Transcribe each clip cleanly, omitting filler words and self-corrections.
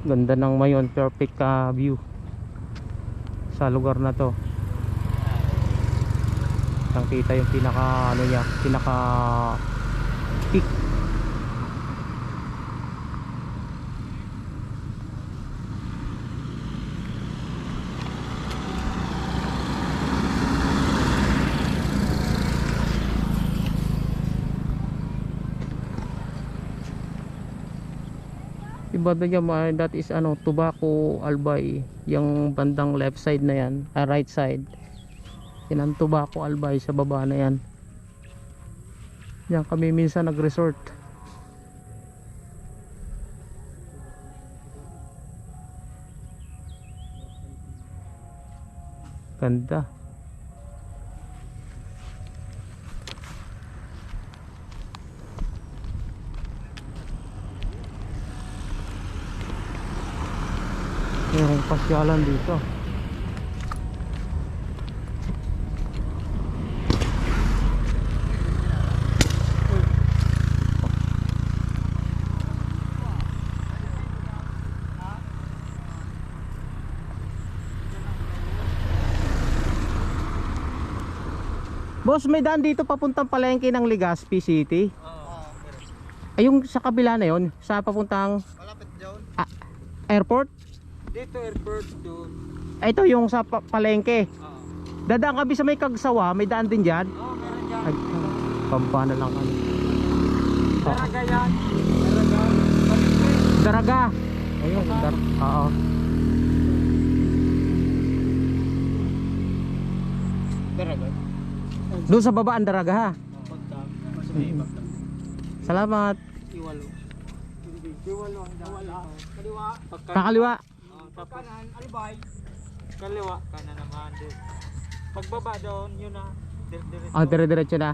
Ganda ng Mayon, perfect view sa lugar na to. Kita yung pinaka ano niya, pinaka peak. Iba na niya, that is ano, Tubaco Albay, yung bandang left side na yan, right side. Yan ang Tubaco Albay, sa baba na yan. Yan kami minsan nag-resort. Ganda. Mayroong pasyalan dito. Boss, may daan dito papuntang palengke ng Legazpi City. Ay, yung sa kabila na yon, sa papuntang Malapit doon. airport. Dito airport doon. Ito yung sa palengke. Dadaan kami sa may Kagsawa, may daan din dyan. Meron dyan. Ay, pampa na lang kami. Daraga yan. Daraga. Ayun, oo. Daraga. Doon sa baba ang Daraga ha. Salamat. Iwalo. Iwalo. Kaliwa. Kakaliwa. Kanan, alibay. Kaliwa, kanan naman doon. Pagbaba doon, yun na. Dire-diretso na.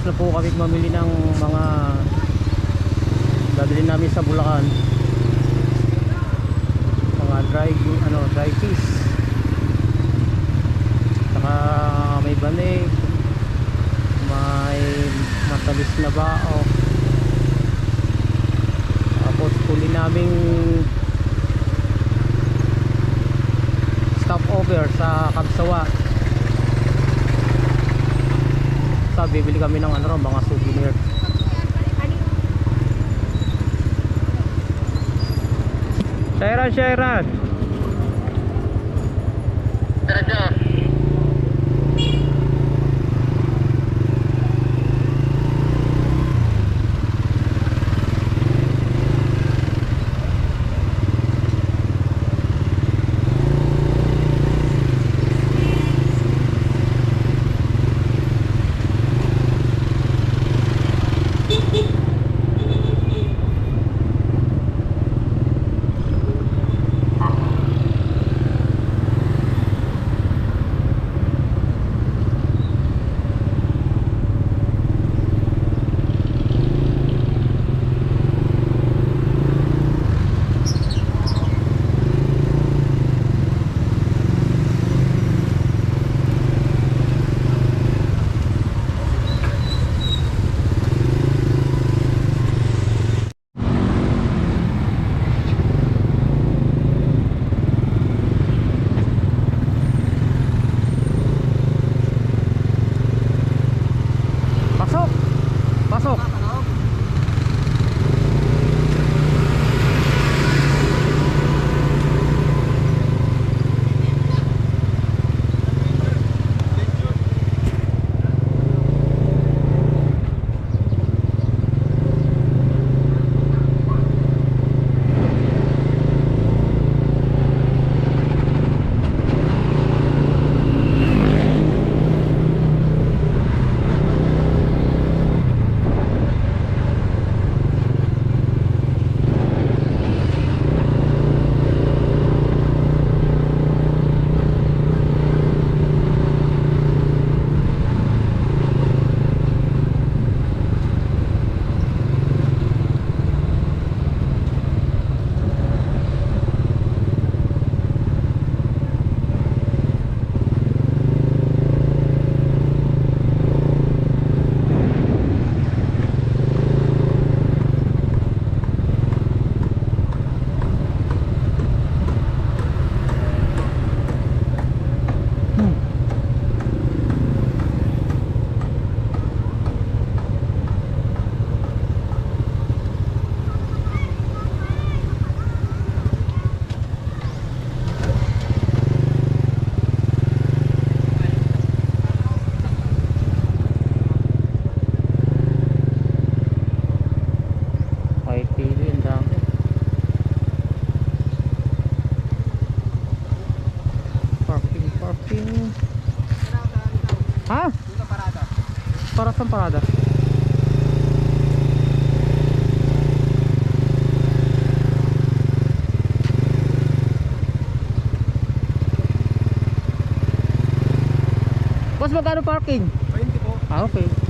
na po kami mamili ng mga dadali namin sa Bulacan, mga dry fish, saka may banig, may matalis na bao, tapos huli naming stopover sa Kabsawa. So bibili kami ng mga souvenir. Shairan pasok. Parking. Ha? Para saan parada? Boss, magkano parking? 20 po. Ah, okay.